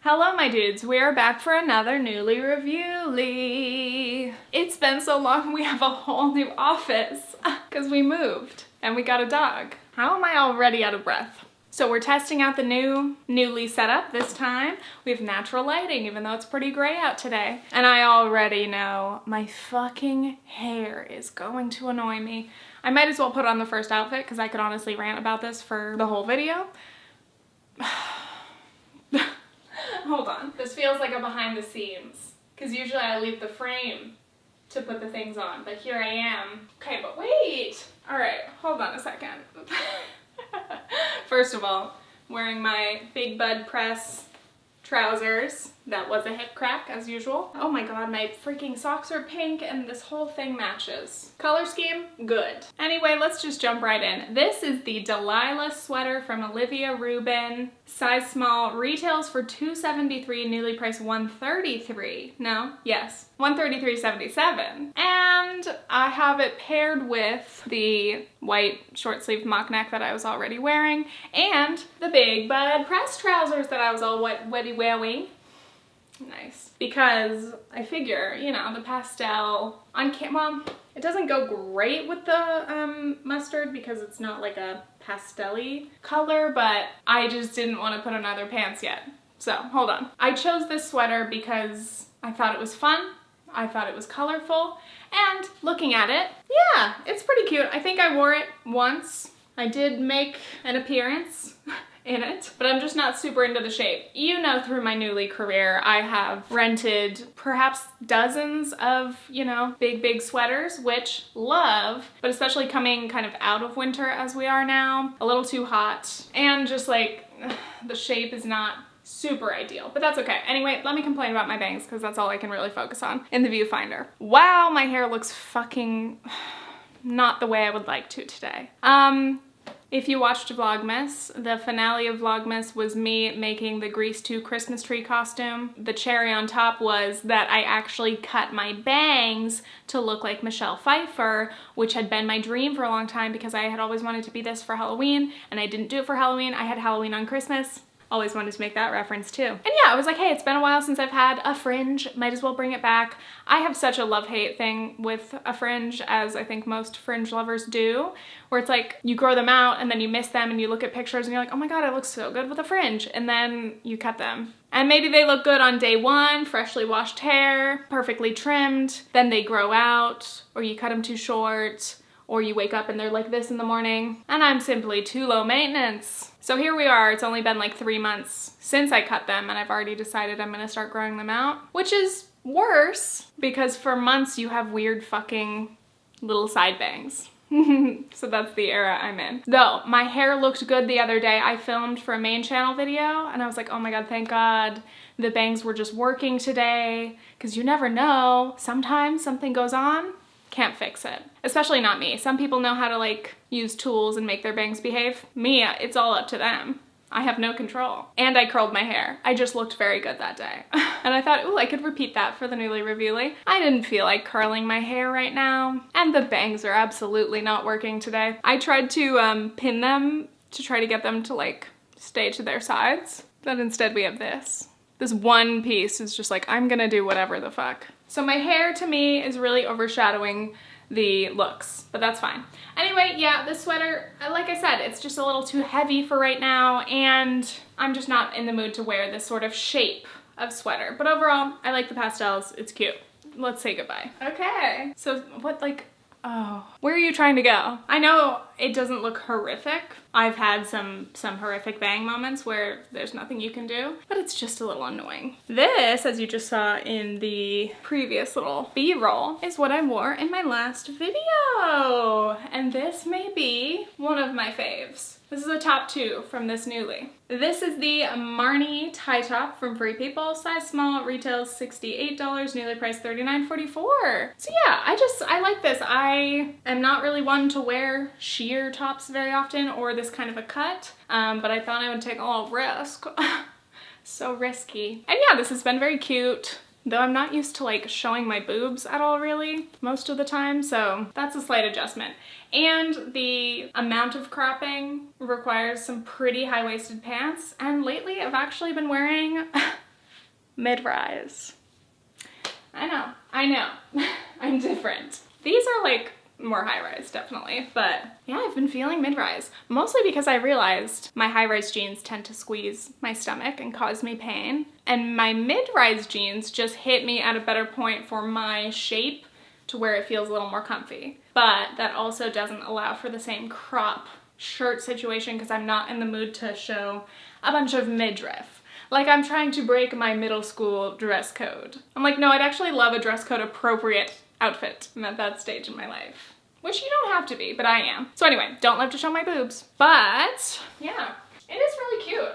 Hello my dudes, we are back for another Nuuly review-ly. It's been so long we have a whole new office because we moved and we got a dog. How am I already out of breath? So we're testing out the new Nuuly setup this time. We have natural lighting even though it's pretty gray out today. And I already know my fucking hair is going to annoy me. I might as well put on the first outfit because I could honestly rant about this for the whole video. Hold on. This feels like a behind the scenes because usually I leave the frame to put the things on, but here I am. Okay, but wait. All right, hold on a second. First of all, wearing my big bud press trousers. That was a hip crack as usual. Oh my god, my freaking socks are pink and this whole thing matches. Color scheme, good. Anyway, let's just jump right in. This is the Delilah sweater from Olivia, Rubin. Size small, retails for $273, Nuuly price $133. No? Yes. $133.77. And I have it paired with the white short sleeve mock neck that I was already wearing and the big bud press trousers that I was all wetty wearing. Nice. Because I figure, you know, the pastel on well, it doesn't go great with the mustard because it's not like a pastel-y color, but I just didn't want to put on other pants yet. So, hold on. I chose this sweater because I thought it was fun. I thought it was colorful. And looking at it, yeah, it's pretty cute. I think I wore it once. I did make an appearance in it, but I'm just not super into the shape. You know, through my Nuuly career, I have rented perhaps dozens of, you know, big sweaters, which love, but especially coming kind of out of winter as we are now, a little too hot, and just like the shape is not super ideal, but that's okay. Anyway, let me complain about my bangs because that's all I can really focus on in the viewfinder. Wow, my hair looks fucking not the way I would like to today. If you watched Vlogmas, the finale of Vlogmas was me making the Grease 2 Christmas tree costume. The cherry on top was that I actually cut my bangs to look like Michelle Pfeiffer, which had been my dream for a long time because I had always wanted to be this for Halloween, and I didn't do it for Halloween. I had Halloween on Christmas. Always wanted to make that reference too. And yeah, I was like, hey, it's been a while since I've had a fringe, might as well bring it back. I have such a love-hate thing with a fringe, as I think most fringe lovers do, where it's like you grow them out and then you miss them and you look at pictures and you're like, oh my god, I look so good with a fringe, and then you cut them. And maybe they look good on day one, freshly washed hair, perfectly trimmed, then they grow out, or you cut them too short, or you wake up and they're like this in the morning, and I'm simply too low maintenance. So here we are, it's only been like 3 months since I cut them and I've already decided I'm gonna start growing them out, which is worse because for months you have weird fucking little side bangs. So that's the era I'm in. Though, my hair looked good the other day. I filmed for a main channel video and I was like, oh my god, thank god the bangs were just working today, because you never know, sometimes something goes on, can't fix it. Especially not me. Some people know how to like use tools and make their bangs behave. Me, it's all up to them. I have no control. And I curled my hair. I just looked very good that day. And I thought, ooh, I could repeat that for the Nuuly review-ly. I didn't feel like curling my hair right now. And the bangs are absolutely not working today. I tried to pin them to try to get them to like stay to their sides. But instead we have this. This one piece is just like, I'm gonna do whatever the fuck. So my hair to me is really overshadowing the looks, but that's fine. Anyway, yeah, this sweater, like I said, it's just a little too heavy for right now, and I'm just not in the mood to wear this sort of shape of sweater. But overall, I like the pastels, it's cute. Let's say goodbye. Okay, so what, like, oh, where are you trying to go? I know it doesn't look horrific. I've had some horrific bang moments where there's nothing you can do, but it's just a little annoying. This, as you just saw in the previous little B-roll, is what I wore in my last video. And this may be one of my faves. This is a top 2 from this Nuuly. This is the Marne tie top from Free People, size small, retails $68, Nuuly price $39.44. So yeah, I like this. I am not really one to wear sheer tops very often or this kind of a cut, but I thought I would take a little risk. So risky. And yeah, this has been very cute. Though I'm not used to like showing my boobs at all really most of the time, so that's a slight adjustment. And the amount of cropping requires some pretty high-waisted pants, and lately I've actually been wearing mid-rise. I know. I'm different. These are like more high-rise, definitely, but yeah, I've been feeling mid-rise, mostly because I realized my high-rise jeans tend to squeeze my stomach and cause me pain, and my mid-rise jeans just hit me at a better point for my shape to where it feels a little more comfy. But that also doesn't allow for the same crop shirt situation because I'm not in the mood to show a bunch of midriff. Like I'm trying to break my middle school dress code. I'm like, no, I'd actually love a dress code appropriate outfit. I'm at that stage in my life. Which you don't have to be, but I am. So anyway, don't love to show my boobs. But yeah, it is really cute.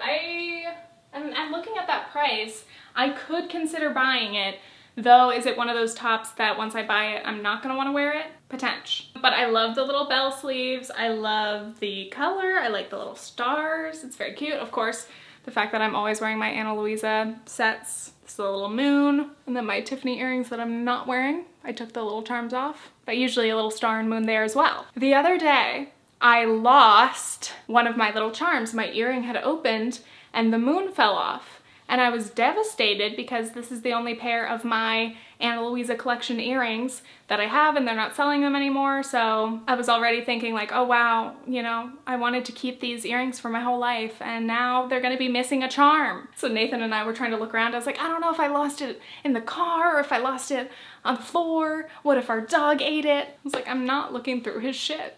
I'm looking at that price. I could consider buying it. Though, is it one of those tops that once I buy it, I'm not gonna wanna wear it? Potential. But I love the little bell sleeves. I love the color. I like the little stars. It's very cute. Of course, the fact that I'm always wearing my Ana Luisa sets. This is a little moon. And then my Tiffany earrings that I'm not wearing. I took the little charms off. But usually a little star and moon there as well. The other day, I lost one of my little charms. My earring had opened and the moon fell off. And I was devastated because this is the only pair of my Ana Luisa collection earrings that I have and they're not selling them anymore. So I was already thinking like, oh wow, you know, I wanted to keep these earrings for my whole life and now they're gonna be missing a charm. So Nathan and I were trying to look around. I was like, I don't know if I lost it in the car or if I lost it on the floor. What if our dog ate it? I was like, I'm not looking through his shit.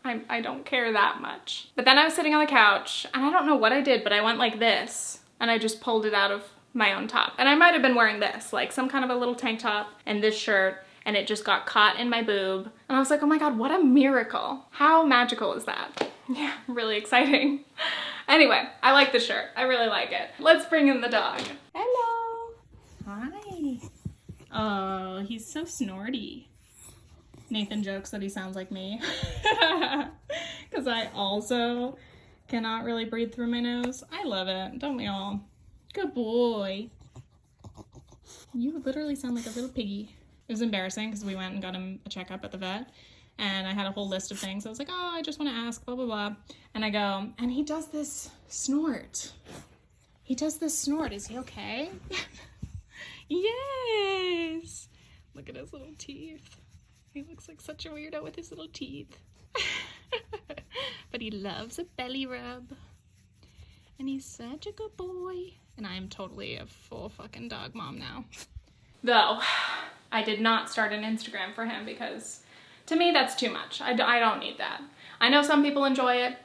I don't care that much. But then I was sitting on the couch and I don't know what I did, but I went like this. And I just pulled it out of my own top. And I might have been wearing this, like some kind of a little tank top and this shirt, and it just got caught in my boob. And I was like, oh my God, what a miracle. How magical is that? Yeah, really exciting. Anyway, I like the shirt. I really like it. Let's bring in the dog. Hello. Hi. Oh, he's so snorty. Nathan jokes that he sounds like me. Because I also cannot really breathe through my nose. I love it, don't we all? Good boy. You literally sound like a little piggy. It was embarrassing because we went and got him a checkup at the vet and I had a whole list of things. I was like, oh, I just want to ask, blah, blah, blah. And I go, and he does this snort. He does this snort. Is he okay? Yes. Look at his little teeth. He looks like such a weirdo with his little teeth. But he loves a belly rub. And he's such a good boy. And I'm totally a full fucking dog mom now. Though, I did not start an Instagram for him because to me that's too much. I don't need that. I know some people enjoy it.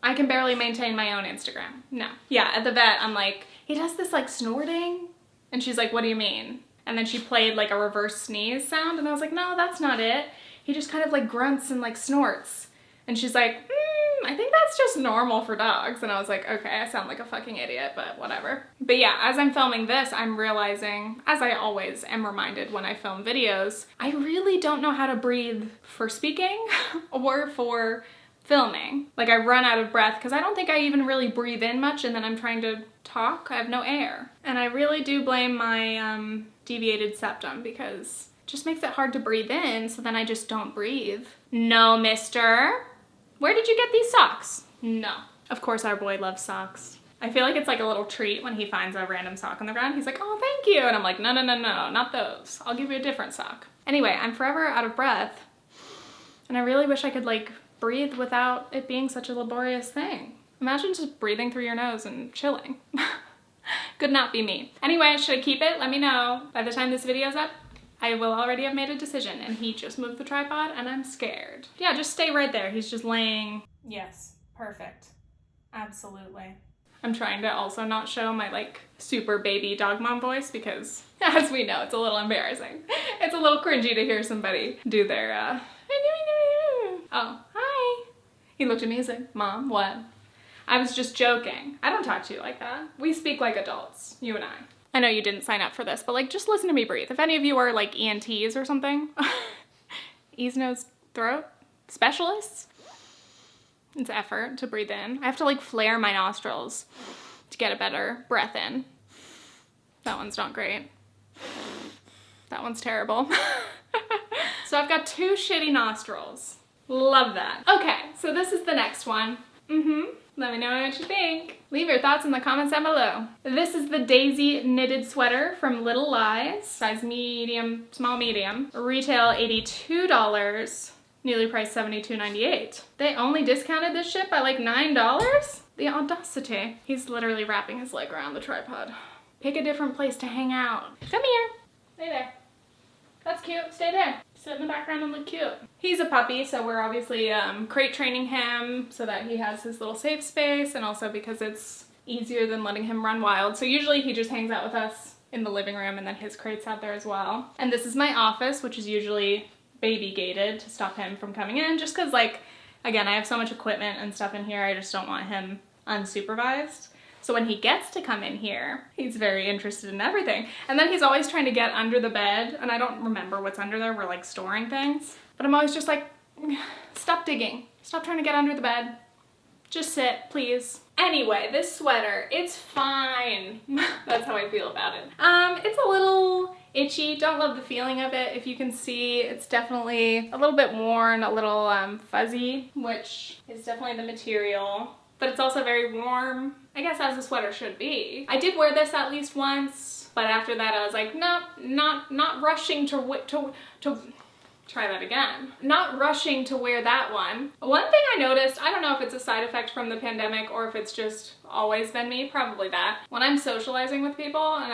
I can barely maintain my own Instagram. No. Yeah, at the vet, I'm like, he does this like snorting. And she's like, what do you mean? And then she played like a reverse sneeze sound. And I was like, no, that's not it. He just kind of like grunts and like snorts. And she's like, I think that's just normal for dogs. And I was like, okay, I sound like a fucking idiot, but whatever. But yeah, as I'm filming this, I'm realizing, as I always am reminded when I film videos, I really don't know how to breathe for speaking or for filming. Like I run out of breath because I don't think I even really breathe in much and then I'm trying to talk, I have no air. And I really do blame my deviated septum because it just makes it hard to breathe in, so then I just don't breathe. No, mister. Where did you get these socks? No. Of course our boy loves socks. I feel like it's like a little treat when he finds a random sock on the ground. He's like, oh, thank you. And I'm like, no, no, no, no, not those. I'll give you a different sock. Anyway, I'm forever out of breath. And I really wish I could like breathe without it being such a laborious thing. Imagine just breathing through your nose and chilling. Could not be me. Anyway, should I keep it? Let me know. By the time this video's up, I will already have made a decision, and he just moved the tripod and I'm scared. Yeah, just stay right there. He's just laying. Yes, perfect. Absolutely. I'm trying to also not show my like super baby dog mom voice because as we know, it's a little embarrassing. It's a little cringy to hear somebody do their, oh, hi. He looked at me and said, Mom, what? I was just joking. I don't talk to you like that. We speak like adults, you and I. I know you didn't sign up for this, but like, just listen to me breathe. If any of you are like ENTs or something, ears, nose, throat specialists, it's effort to breathe in. I have to like flare my nostrils to get a better breath in. That one's not great. That one's terrible. So I've got two shitty nostrils. Love that. Okay, so this is the next one. Let me know what you think. Leave your thoughts in the comments down below. This is the Daisy knitted sweater from Little Lies. Size medium, small medium. Retail $82. Nuuly price $72.98. They only discounted this shit by like $9? The audacity. He's literally wrapping his leg around the tripod. Pick a different place to hang out. Come here. Stay there. That's cute. Stay there. Sit in the background and look cute. He's a puppy, so we're obviously crate training him so that he has his little safe space, and also because it's easier than letting him run wild. So usually he just hangs out with us in the living room, and then his crate's out there as well. And this is my office, which is usually baby gated to stop him from coming in, just because, like, again, I have so much equipment and stuff in here, I just don't want him unsupervised. So when he gets to come in here, he's very interested in everything. And then he's always trying to get under the bed, and I don't remember what's under there. We're like storing things. But I'm always just like, stop digging. Stop trying to get under the bed. Just sit, please. Anyway, this sweater, it's fine. That's how I feel about it. It's a little itchy. Don't love the feeling of it. If you can see, it's definitely a little bit worn, a little fuzzy, which is definitely the material. But it's also very warm, I guess, as a sweater should be. I did wear this at least once, but after that I was like, nope, not rushing to try that again. Not rushing to wear that one. One thing I noticed, I don't know if it's a side effect from the pandemic or if it's just always been me, probably that. When I'm socializing with people and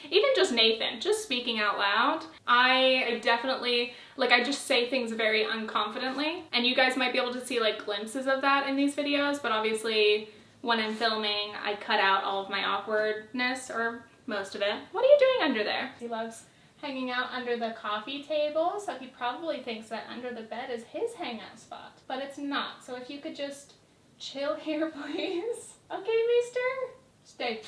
even just Nathan, just speaking out loud, I definitely, like, I just say things very unconfidently. And you guys might be able to see like glimpses of that in these videos, but obviously when I'm filming, I cut out all of my awkwardness, or most of it. What are you doing under there? He loves hanging out under the coffee table, so he probably thinks that under the bed is his hangout spot, but it's not. So if you could just chill here, please. Okay, mister? Stay.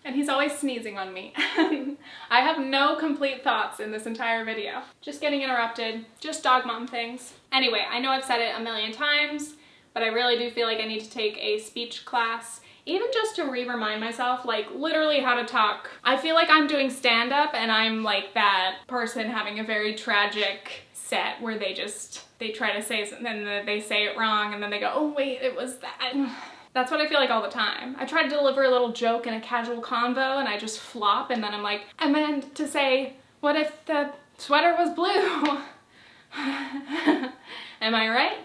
And he's always sneezing on me. I have no complete thoughts in this entire video. Just getting interrupted, just dog mom things. Anyway, I know I've said it a million times, but I really do feel like I need to take a speech class, even just to re-remind myself, like, literally how to talk. I feel like I'm doing stand-up and I'm like that person having a very tragic set where they try to say something and then they say it wrong and then they go, oh wait, it was that. That's what I feel like all the time. I try to deliver a little joke in a casual convo and I just flop, and then I'm like, I meant to say, what if the sweater was blue? Am I right?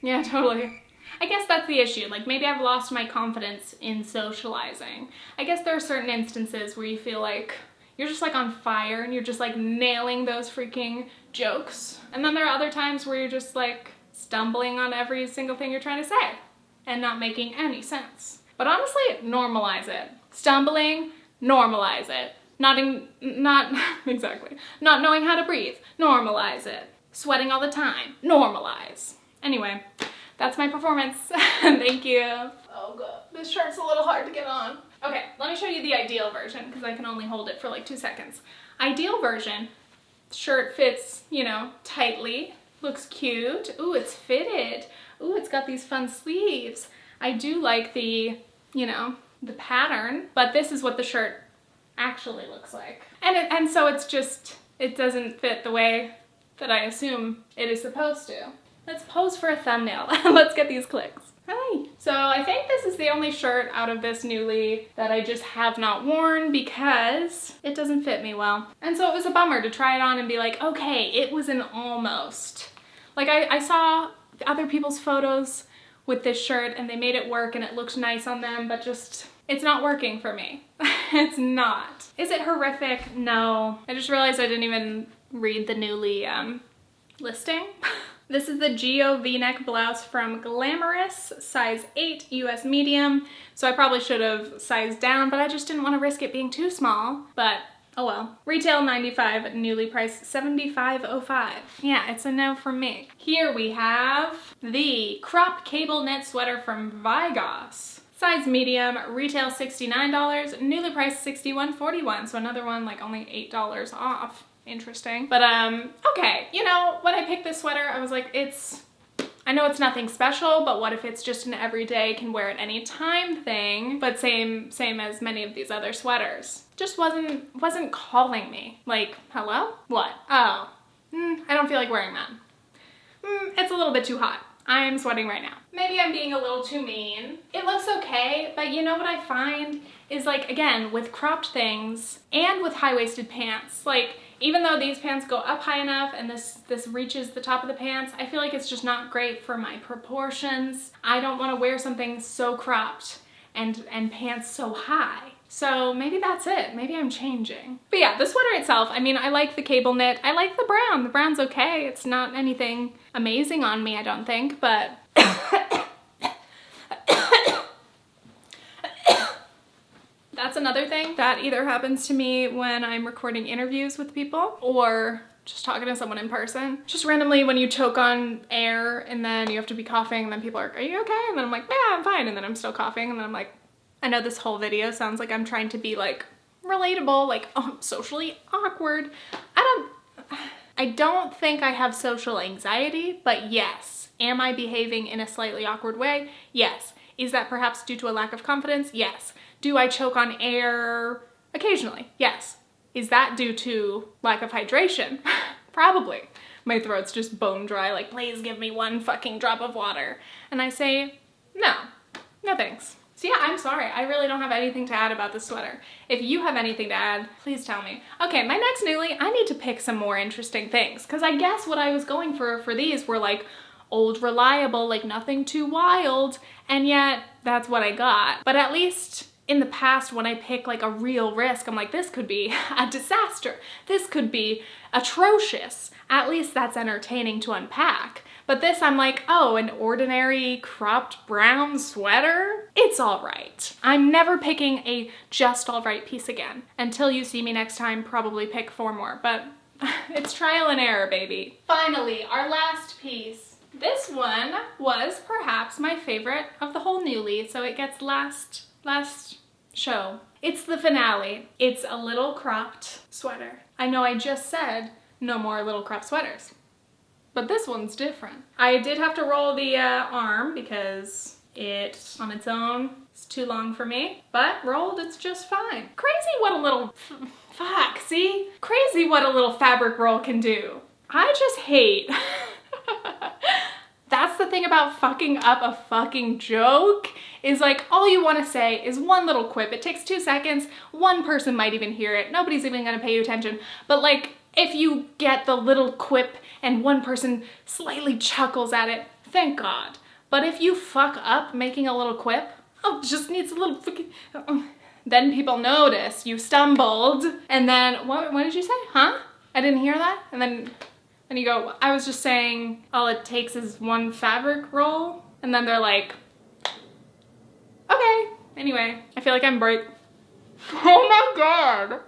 Yeah, totally. I guess that's the issue. Like, maybe I've lost my confidence in socializing. I guess there are certain instances where you feel like you're just like on fire and you're just like nailing those freaking jokes. And then there are other times where you're just like stumbling on every single thing you're trying to say and not making any sense. But honestly, normalize it. Stumbling, normalize it. Not exactly. Not knowing how to breathe, normalize it. Sweating all the time, normalize. Anyway, that's my performance. Thank you. Oh god, this shirt's a little hard to get on. Okay, let me show you the ideal version because I can only hold it for like 2 seconds. Ideal version, shirt fits, you know, tightly, looks cute. Ooh, it's fitted. Ooh, it's got these fun sleeves. I do like the, you know, the pattern, but this is what the shirt actually looks like. And so it's just, it doesn't fit the way that I assume it is supposed to. Let's pose for a thumbnail. Let's get these clicks. Hi. So I think this is the only shirt out of this Nuuly that I just have not worn because it doesn't fit me well. And so it was a bummer to try it on and be like, okay, it was an almost. Like I saw other people's photos with this shirt and they made it work and it looked nice on them, but just, it's not working for me. It's not. Is it horrific? No. I just realized I didn't even read the Nuuly listing. This is the Geo V-neck blouse from Glamorous, size 8, US medium. So I probably should have sized down, but I just didn't want to risk it being too small. But oh well. Retail $95, Nuuly price $75.05. Yeah, it's a no from me. Here we have the crop cable knit sweater from Vigoss. Size medium, retail $69, Nuuly price $61.41. So another one like only $8 off. Interesting. But okay, you know, when I picked this sweater, I was like, I know it's nothing special, but what if it's just an everyday can wear it anytime thing, but same as many of these other sweaters. Just wasn't calling me. Like, hello? What? Oh, I don't feel like wearing that. it's a little bit too hot. I am sweating right now. Maybe I'm being a little too mean. It looks okay, but you know what I find is, like, again, with cropped things and with high-waisted pants, like, even though these pants go up high enough and this reaches the top of the pants, I feel like it's just not great for my proportions. I don't want to wear something so cropped and pants so high. So maybe that's it. Maybe I'm changing. But yeah, the sweater itself, I mean, I like the cable knit. I like the brown. The brown's okay. It's not anything amazing on me, I don't think, but that's another thing that either happens to me when I'm recording interviews with people or just talking to someone in person. Just randomly when you choke on air and then you have to be coughing and then people are you okay? And then I'm like, yeah, I'm fine. And then I'm still coughing and then I'm like, I know this whole video sounds like I'm trying to be like relatable, like, oh, I'm socially awkward. I don't think I have social anxiety, but yes. Am I behaving in a slightly awkward way? Yes. Is that perhaps due to a lack of confidence? Yes. Do I choke on air occasionally? Yes. Is that due to lack of hydration? Probably. My throat's just bone dry, like, please give me one fucking drop of water. And I say, no thanks. So yeah, I'm sorry. I really don't have anything to add about this sweater. If you have anything to add, please tell me. Okay, my next Nuuly, I need to pick some more interesting things, because I guess what I was going for these were like old reliable, like nothing too wild, and yet that's what I got. But at least in the past, when I pick like a real risk, I'm like, this could be a disaster. This could be atrocious. At least that's entertaining to unpack. But this, I'm like, oh, an ordinary cropped brown sweater? It's all right. I'm never picking a just all right piece again. Until you see me next time, probably pick 4 more, but it's trial and error, baby. Finally, our last piece. This one was perhaps my favorite of the whole Nuuly, so it gets last show. It's the finale. It's a little cropped sweater. I know I just said no more little cropped sweaters, but this one's different. I did have to roll the arm because it, on its own, is too long for me, but rolled, it's just fine. Crazy what a little, fuck, see? Crazy what a little fabric roll can do. I just hate. That's the thing about fucking up a fucking joke, is like all you want to say is one little quip. It takes 2 seconds. One person might even hear it. Nobody's even gonna pay you attention. But like, if you get the little quip and one person slightly chuckles at it, thank God. But if you fuck up making a little quip, oh, just needs a little fucking, then people notice you stumbled. And then, what did you say? Huh? I didn't hear that? And then you go, I was just saying all it takes is one fabric roll. And then they're like, okay. Anyway, I feel like I'm oh my God.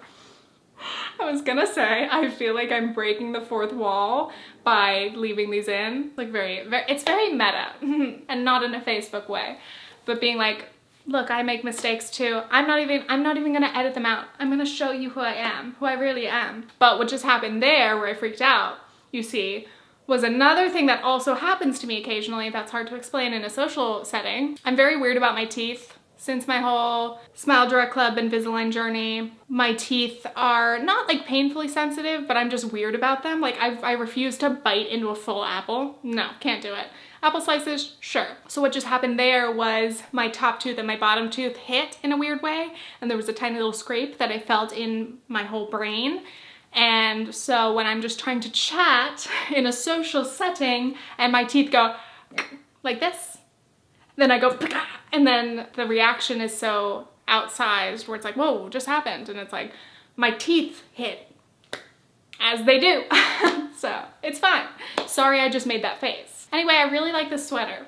I was gonna say, I feel like I'm breaking the 4th wall by leaving these in. Like it's very meta and not in a Facebook way, but being like, look, I make mistakes too. I'm not even gonna edit them out. I'm gonna show you who I am, who I really am. But what just happened there, where I freaked out, you see, was another thing that also happens to me occasionally. That's hard to explain in a social setting. I'm very weird about my teeth. Since my whole Smile Direct Club Invisalign journey, my teeth are not like painfully sensitive, but I'm just weird about them. Like I refuse to bite into a full apple. No, can't do it. Apple slices, sure. So what just happened there was my top tooth and my bottom tooth hit in a weird way, and there was a tiny little scrape that I felt in my whole brain. And so when I'm just trying to chat in a social setting and my teeth go like this, then I go, and then the reaction is so outsized where it's like, whoa, just happened. And it's like, my teeth hit, as they do. So it's fine. Sorry, I just made that face. Anyway, I really like this sweater.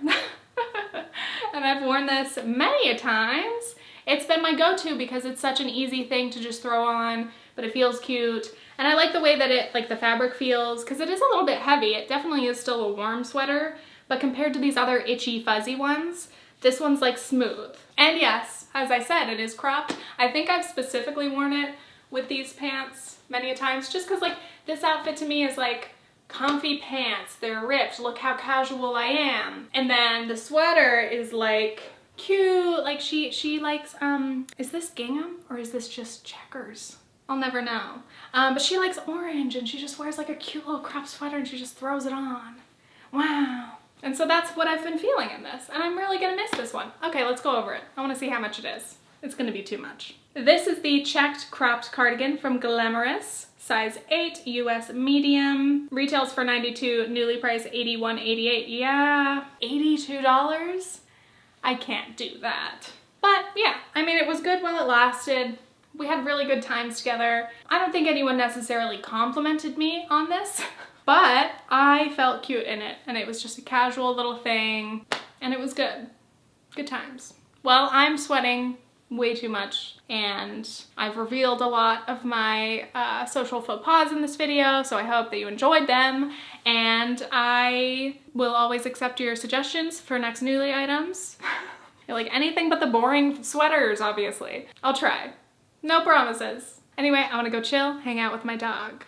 And I've worn this many a times. It's been my go-to because it's such an easy thing to just throw on, but it feels cute. And I like the way that it, like the fabric feels, because it is a little bit heavy. It definitely is still a warm sweater, but compared to these other itchy, fuzzy ones, this one's like smooth. And yes, as I said, it is cropped. I think I've specifically worn it with these pants many a times, just because like this outfit to me is like comfy pants. They're ripped. Look how casual I am. And then the sweater is like cute. Like she likes, is this gingham or is this just checkers? I'll never know. But she likes orange and she just wears like a cute little crop sweater and she just throws it on Wow. And so that's what I've been feeling in this, and I'm really gonna miss this one. Okay, let's go over it. I wanna see how much it is. It's gonna be too much. This is the checked cropped cardigan from Glamorous, size 8, US medium. Retails for $92, Nuuly price $81.88. Yeah, $82? I can't do that. But yeah, I mean, it was good while it lasted. We had really good times together. I don't think anyone necessarily complimented me on this, but I felt cute in it, and it was just a casual little thing, and it was good. Good times. Well, I'm sweating way too much, and I've revealed a lot of my social faux pas in this video, so I hope that you enjoyed them, and I will always accept your suggestions for next Nuuly items. Like anything but the boring sweaters, obviously. I'll try. No promises. Anyway, I want to go chill, hang out with my dog.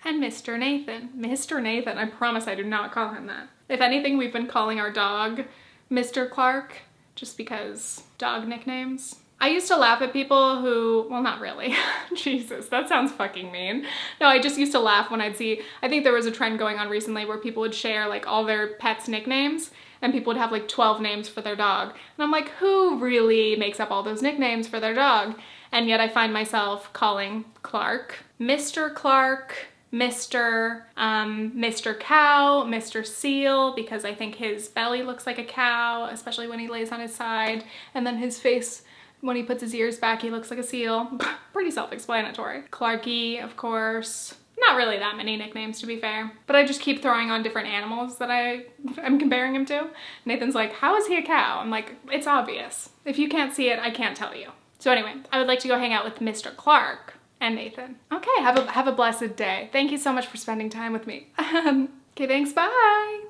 And Mr. Nathan. Mr. Nathan, I promise I do not call him that. If anything, we've been calling our dog Mr. Clark, just because dog nicknames. I used to laugh at people who, well, not really. Jesus, that sounds fucking mean. No, I just used to laugh when I'd see, I think there was a trend going on recently where people would share like all their pets' nicknames, and people would have like 12 names for their dog. And I'm like, who really makes up all those nicknames for their dog? And yet I find myself calling Clark Mr. Clark, Mr. Cow, Mr. Seal, because I think his belly looks like a cow, especially when he lays on his side, and then his face, when he puts his ears back, he looks like a seal. Pretty self-explanatory. Clarky, of course. Not really that many nicknames, to be fair, but I just keep throwing on different animals that I'm comparing him to. Nathan's like, how is he a cow? I'm like, it's obvious. If you can't see it, I can't tell you. So anyway, I would like to go hang out with Mr. Clark and Nathan. Okay, have a blessed day. Thank you so much for spending time with me. Okay, thanks, bye.